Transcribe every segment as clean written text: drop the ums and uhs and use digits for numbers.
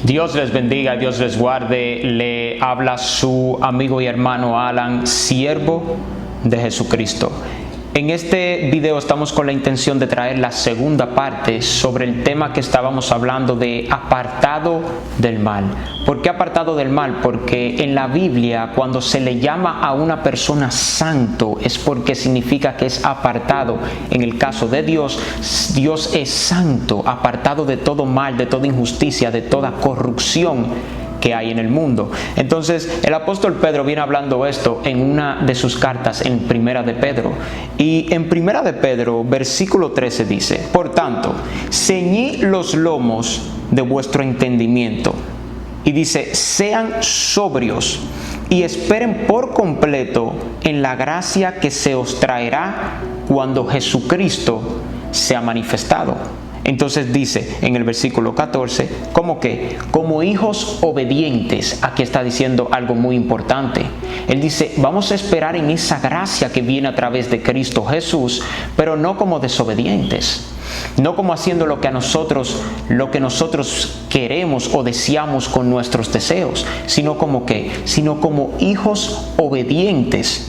Dios les bendiga, Dios les guarde. Le habla su amigo y hermano Alan, siervo de Jesucristo. En este video estamos con la intención de traer la segunda parte sobre el tema que estábamos hablando de apartado del mal. ¿Por qué apartado del mal? Porque en la Biblia, cuando se le llama a una persona santo, es porque significa que es apartado. En el caso de Dios, Dios es santo, apartado de todo mal, de toda injusticia, de toda corrupción que hay en el mundo. Entonces el apóstol Pedro viene hablando esto en una de sus cartas, en Primera de Pedro, y en Primera de Pedro versículo 13 dice: por tanto, ceñid los lomos de vuestro entendimiento, y dice: sean sobrios y esperen por completo en la gracia que se os traerá cuando Jesucristo sea manifestado. Entonces dice en el versículo 14, ¿cómo qué? Como hijos obedientes. Aquí está diciendo algo muy importante. Él dice, vamos a esperar en esa gracia que viene a través de Cristo Jesús, pero no como desobedientes. No como haciendo lo que nosotros queremos o deseamos con nuestros deseos, sino como qué? Sino como hijos obedientes.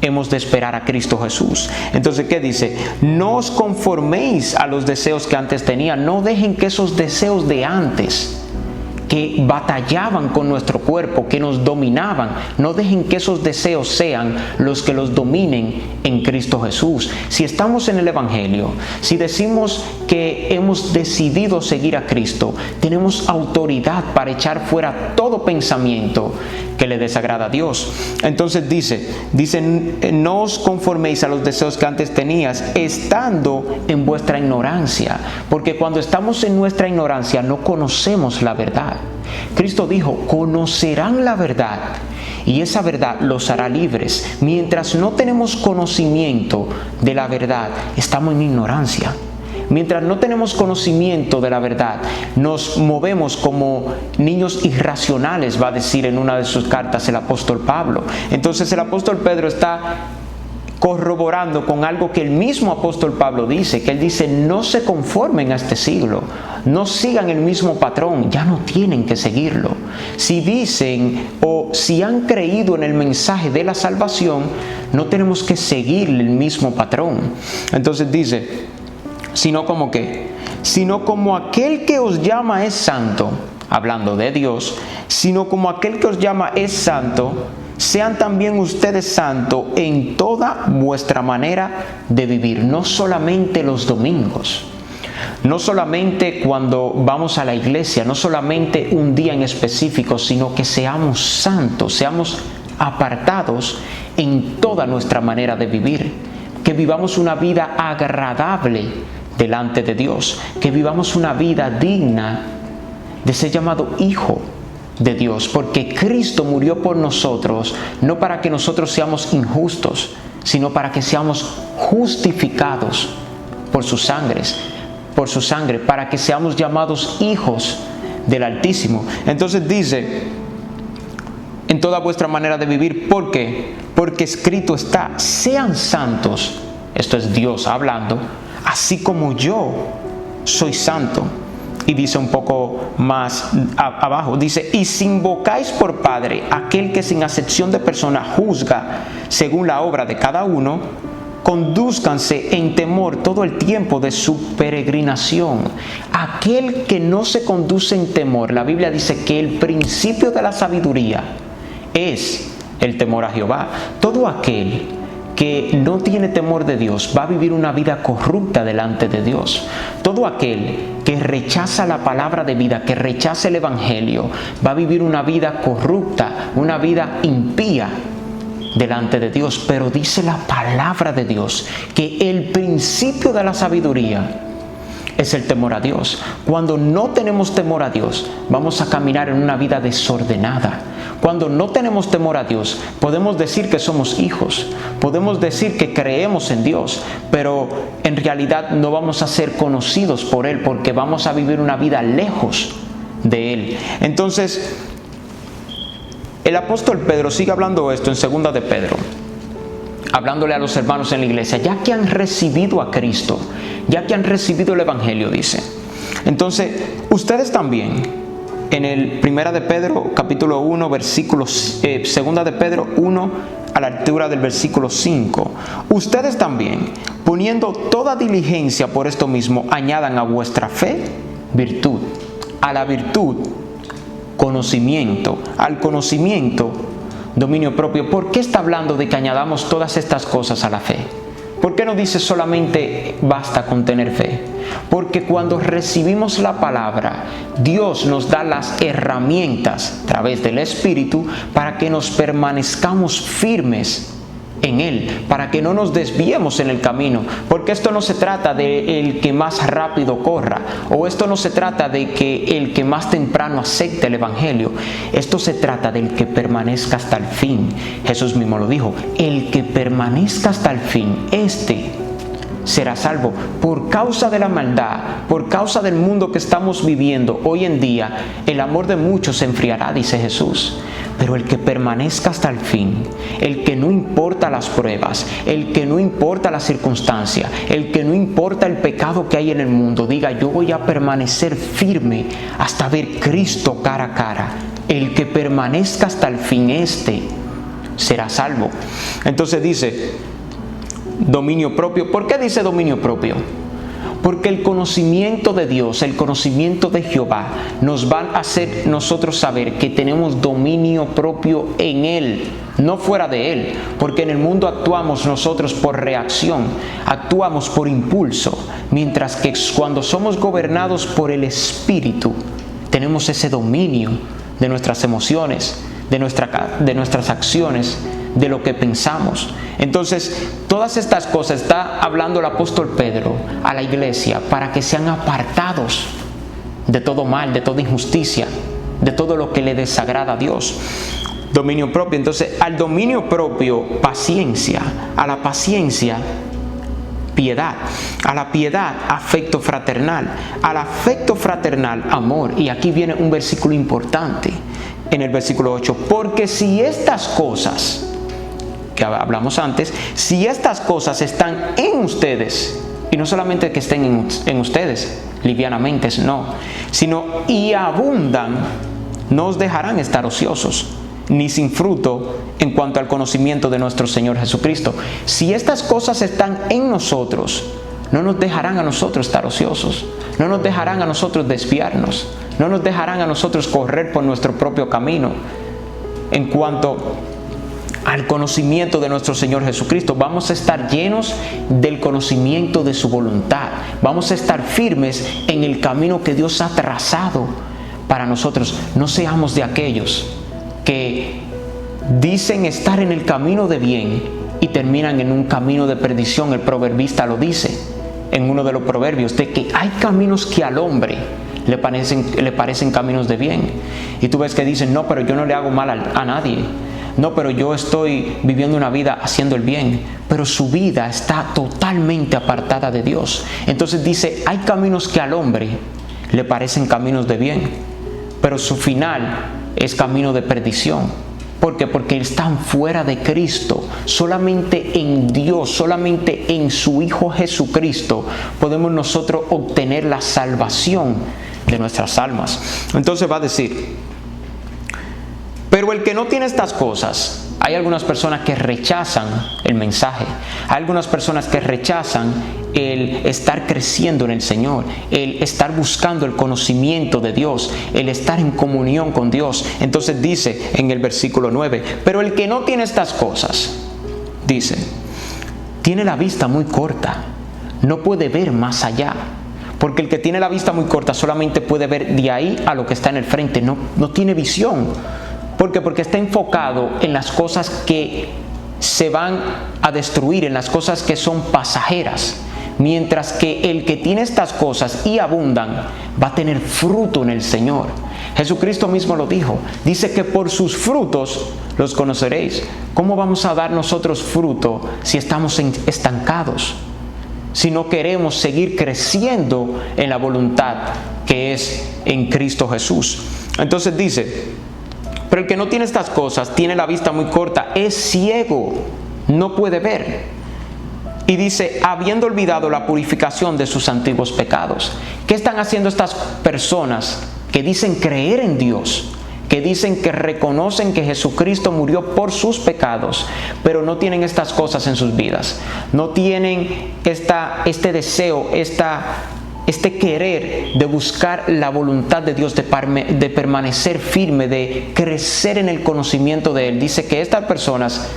Hemos de esperar a Cristo Jesús. Entonces, ¿qué dice? No os conforméis a los deseos que antes tenían. No dejen que esos deseos de antes, que batallaban con nuestro cuerpo, que nos dominaban, no dejen que esos deseos sean los que los dominen en Cristo Jesús. Si estamos en el Evangelio, si decimos que hemos decidido seguir a Cristo, tenemos autoridad para echar fuera todo pensamiento que le desagrada a Dios. Entonces dicen, no os conforméis a los deseos que antes tenías, estando en vuestra ignorancia, porque cuando estamos en nuestra ignorancia no conocemos la verdad. Cristo dijo, conocerán la verdad y esa verdad los hará libres. Mientras no tenemos conocimiento de la verdad, estamos en ignorancia. Mientras no tenemos conocimiento de la verdad, nos movemos como niños irracionales, va a decir en una de sus cartas el apóstol Pablo. Entonces el apóstol Pedro está corroborando con algo que el mismo apóstol Pablo dice, que él dice, no se conformen a este siglo, no sigan el mismo patrón, ya no tienen que seguirlo. Si dicen o si han creído en el mensaje de la salvación, no tenemos que seguir el mismo patrón. Entonces dice, sino como qué, sino como aquel que os llama es santo, hablando de Dios, sino como aquel que os llama es santo, sean también ustedes santos en toda vuestra manera de vivir, no solamente los domingos, no solamente cuando vamos a la iglesia, no solamente un día en específico, sino que seamos santos, seamos apartados en toda nuestra manera de vivir, que vivamos una vida agradable delante de Dios, que vivamos una vida digna de ser llamado hijo de Dios, porque Cristo murió por nosotros, no para que nosotros seamos injustos, sino para que seamos justificados por su sangre, para que seamos llamados hijos del Altísimo. Entonces dice, en toda vuestra manera de vivir, ¿por qué? Porque escrito está, sean santos, esto es Dios hablando, así como yo soy santo. Y dice un poco más abajo, dice, y si invocáis por Padre aquel que sin acepción de persona juzga según la obra de cada uno, condúzcanse en temor todo el tiempo de su peregrinación. Aquel que no se conduce en temor, la Biblia dice que el principio de la sabiduría es el temor a Jehová. Todo aquel que no tiene temor de Dios va a vivir una vida corrupta delante de Dios. Todo aquel que rechaza la palabra de vida, que rechaza el Evangelio, va a vivir una vida corrupta, una vida impía delante de Dios. Pero dice la palabra de Dios que el principio de la sabiduría es el temor a Dios. Cuando no tenemos temor a Dios, vamos a caminar en una vida desordenada. Cuando no tenemos temor a Dios, podemos decir que somos hijos, podemos decir que creemos en Dios, pero en realidad no vamos a ser conocidos por Él, porque vamos a vivir una vida lejos de Él. Entonces, el apóstol Pedro sigue hablando esto en 2 de Pedro, hablándole a los hermanos en la iglesia, ya que han recibido a Cristo, ya que han recibido el Evangelio, dice. Entonces, ustedes también en el Primera de Pedro, capítulo 1, Segunda de Pedro 1, a la altura del versículo 5. Ustedes también, poniendo toda diligencia por esto mismo, añadan a vuestra fe virtud, a la virtud conocimiento, al conocimiento dominio propio. ¿Por qué está hablando de que añadamos todas estas cosas a la fe? ¿Por qué no dice solamente basta con tener fe? Porque cuando recibimos la palabra, Dios nos da las herramientas a través del Espíritu para que nos permanezcamos firmes en Él, para que no nos desviemos en el camino, porque esto no se trata de el que más rápido corra, o esto no se trata de que el que más temprano acepte el Evangelio. Esto se trata del que permanezca hasta el fin. Jesús mismo lo dijo: el que permanezca hasta el fin, será salvo. Por causa de la maldad, por causa del mundo que estamos viviendo hoy en día, el amor de muchos se enfriará, dice Jesús. Pero el que permanezca hasta el fin, el que no importa las pruebas, el que no importa la circunstancia, el que no importa el pecado que hay en el mundo, diga: yo voy a permanecer firme hasta ver Cristo cara a cara. El que permanezca hasta el fin, será salvo. Entonces dice dominio propio. ¿Por qué dice dominio propio? Porque el conocimiento de Dios, el conocimiento de Jehová, nos va a hacer nosotros saber que tenemos dominio propio en Él, no fuera de Él. Porque en el mundo actuamos nosotros por reacción, actuamos por impulso, mientras que cuando somos gobernados por el Espíritu, tenemos ese dominio de nuestras emociones, de nuestras acciones, de lo que pensamos. Entonces, todas estas cosas está hablando el apóstol Pedro a la iglesia para que sean apartados de todo mal, de toda injusticia, de todo lo que le desagrada a Dios. Dominio propio. Entonces, al dominio propio, paciencia. A la paciencia, piedad. A la piedad, afecto fraternal. Al afecto fraternal, amor. Y aquí viene un versículo importante en el versículo 8. Porque si estas cosas que hablamos antes, si estas cosas están en ustedes, y no solamente que estén en ustedes livianamente, no, sino y abundan, no os dejarán estar ociosos, ni sin fruto en cuanto al conocimiento de nuestro Señor Jesucristo. Si estas cosas están en nosotros, no nos dejarán a nosotros estar ociosos, no nos dejarán a nosotros desviarnos, no nos dejarán a nosotros correr por nuestro propio camino. En cuanto al conocimiento de nuestro Señor Jesucristo, vamos a estar llenos del conocimiento de su voluntad. Vamos a estar firmes en el camino que Dios ha trazado para nosotros. No seamos de aquellos que dicen estar en el camino de bien y terminan en un camino de perdición. El proverbista lo dice en uno de los proverbios, de que hay caminos que al hombre le parecen caminos de bien. Y tú ves que dicen: no, pero yo no le hago mal a nadie. No, pero yo estoy viviendo una vida haciendo el bien. Pero su vida está totalmente apartada de Dios. Entonces dice: hay caminos que al hombre le parecen caminos de bien, pero su final es camino de perdición. ¿Por qué? Porque están fuera de Cristo. Solamente en Dios, solamente en su Hijo Jesucristo podemos nosotros obtener la salvación de nuestras almas. Entonces va a decir: pero el que no tiene estas cosas, hay algunas personas que rechazan el mensaje, hay algunas personas que rechazan el estar creciendo en el Señor, el estar buscando el conocimiento de Dios, el estar en comunión con Dios. Entonces dice en el versículo 9, pero el que no tiene estas cosas, dice, tiene la vista muy corta, no puede ver más allá. Porque el que tiene la vista muy corta solamente puede ver de ahí a lo que está en el frente, no tiene visión. ¿Por qué? Porque está enfocado en las cosas que se van a destruir, en las cosas que son pasajeras. Mientras que el que tiene estas cosas y abundan, va a tener fruto en el Señor. Jesucristo mismo lo dijo. Dice que por sus frutos los conoceréis. ¿Cómo vamos a dar nosotros fruto si estamos estancados? Si no queremos seguir creciendo en la voluntad que es en Cristo Jesús. Entonces dice: pero el que no tiene estas cosas, tiene la vista muy corta, es ciego, no puede ver. Y dice: habiendo olvidado la purificación de sus antiguos pecados. ¿Qué están haciendo estas personas que dicen creer en Dios, que dicen que reconocen que Jesucristo murió por sus pecados, pero no tienen estas cosas en sus vidas. No tienen este deseo, este querer de buscar la voluntad de Dios, de permanecer firme, de crecer en el conocimiento de Él. Dice que estas personas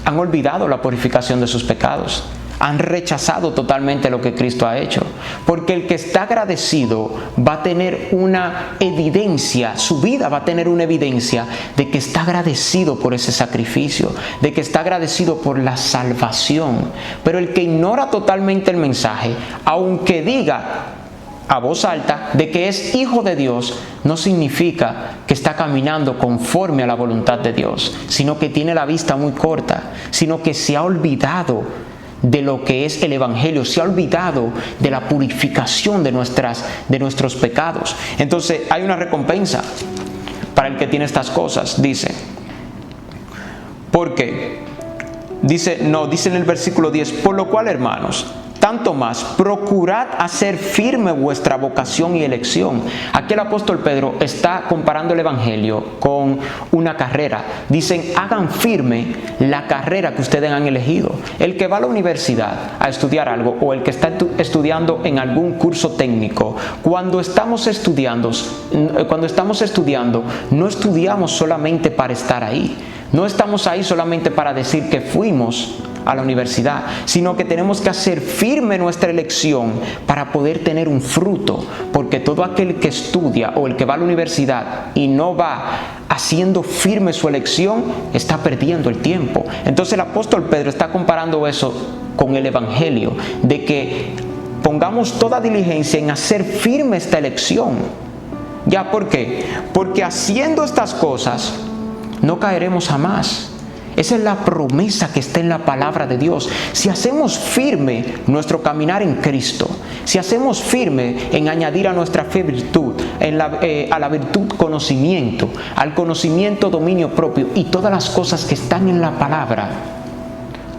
han olvidado la purificación de sus pecados. Han rechazado totalmente lo que Cristo ha hecho. Porque el que está agradecido va a tener una evidencia, su vida va a tener una evidencia de que está agradecido por ese sacrificio, de que está agradecido por la salvación. Pero el que ignora totalmente el mensaje, aunque diga a voz alta de que es hijo de Dios, no significa que está caminando conforme a la voluntad de Dios, sino que tiene la vista muy corta, sino que se ha olvidado de lo que es el Evangelio, se ha olvidado de la purificación de nuestros pecados. Entonces hay una recompensa para el que tiene estas cosas, dice. ¿Por qué? Dice en el versículo 10, por lo cual, hermanos, tanto más, procurad hacer firme vuestra vocación y elección. Aquí el apóstol Pedro está comparando el Evangelio con una carrera. Dicen, hagan firme la carrera que ustedes han elegido. El que va a la universidad a estudiar algo, o el que está estudiando en algún curso técnico, cuando estamos estudiando, no estudiamos solamente para estar ahí. No estamos ahí solamente para decir que fuimos a la universidad, sino que tenemos que hacer firme nuestra elección para poder tener un fruto, porque todo aquel que estudia o el que va a la universidad y no va haciendo firme su elección, está perdiendo el tiempo. Entonces el apóstol Pedro está comparando eso con el Evangelio, de que pongamos toda diligencia en hacer firme esta elección. ¿Ya por qué? Porque haciendo estas cosas no caeremos jamás. Esa es la promesa que está en la palabra de Dios. Si hacemos firme nuestro caminar en Cristo, si hacemos firme en añadir a nuestra fe virtud, a la virtud conocimiento, al conocimiento dominio propio y todas las cosas que están en la palabra,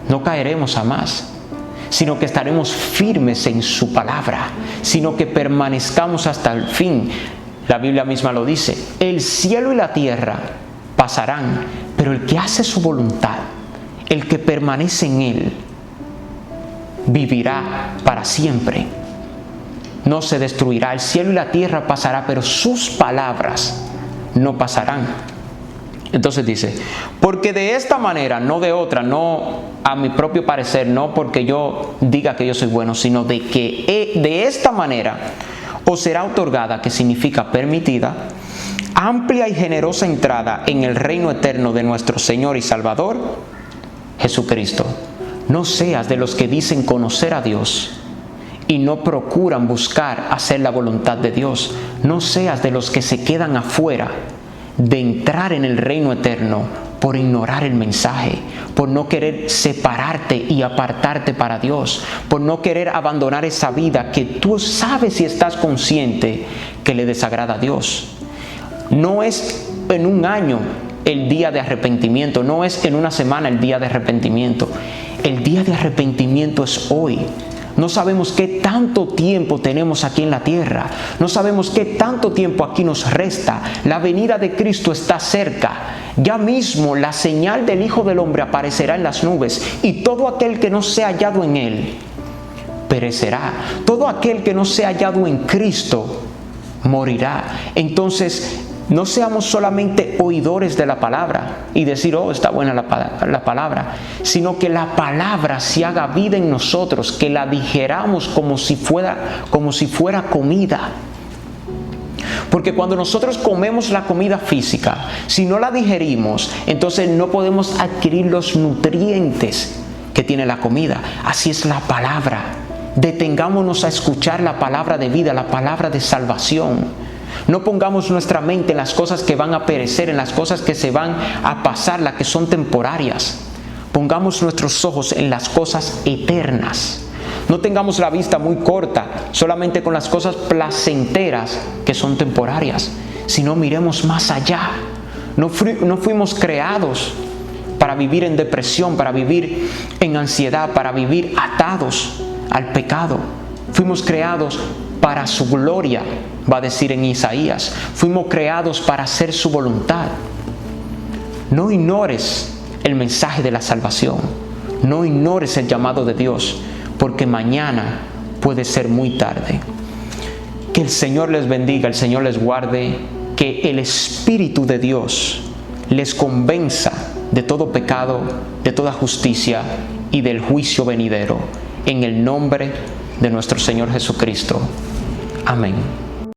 no caeremos jamás, sino que estaremos firmes en su palabra, sino que permanezcamos hasta el fin. La Biblia misma lo dice, el cielo y la tierra pasarán, pero el que hace su voluntad, el que permanece en Él, vivirá para siempre. No se destruirá. El cielo y la tierra pasará, pero sus palabras no pasarán. Entonces dice, porque de esta manera, no de otra, no a mi propio parecer, no porque yo diga que yo soy bueno, sino de que de esta manera os será otorgada, que significa permitida, amplia y generosa entrada en el reino eterno de nuestro Señor y Salvador, Jesucristo. No seas de los que dicen conocer a Dios y no procuran buscar hacer la voluntad de Dios. No seas de los que se quedan afuera de entrar en el reino eterno por ignorar el mensaje, por no querer separarte y apartarte para Dios, por no querer abandonar esa vida que tú sabes y estás consciente que le desagrada a Dios. No es en un año el día de arrepentimiento, no es en una semana el día de arrepentimiento. El día de arrepentimiento es hoy. No sabemos qué tanto tiempo tenemos aquí en la tierra. No sabemos qué tanto tiempo aquí nos resta. La venida de Cristo está cerca. Ya mismo la señal del Hijo del Hombre aparecerá en las nubes, y todo aquel que no sea hallado en Él perecerá. Todo aquel que no sea hallado en Cristo morirá. Entonces, no seamos solamente oidores de la palabra y decir, oh, está buena la palabra, sino que la palabra se haga vida en nosotros, que la digeramos como si fuera comida. Porque cuando nosotros comemos la comida física, si no la digerimos, entonces no podemos adquirir los nutrientes que tiene la comida. Así es la palabra. Detengámonos a escuchar la palabra de vida, la palabra de salvación. No pongamos nuestra mente en las cosas que van a perecer, en las cosas que se van a pasar, las que son temporarias. Pongamos nuestros ojos en las cosas eternas. No tengamos la vista muy corta, solamente con las cosas placenteras que son temporarias, sino miremos más allá. No fuimos creados para vivir en depresión, para vivir en ansiedad, para vivir atados al pecado. Fuimos creados para su gloria, va a decir en Isaías. Fuimos creados para hacer su voluntad. No ignores el mensaje de la salvación. No ignores el llamado de Dios, porque mañana puede ser muy tarde. Que el Señor les bendiga, el Señor les guarde, que el Espíritu de Dios les convenza de todo pecado, de toda justicia y del juicio venidero. En el nombre de nuestro Señor Jesucristo. Amén.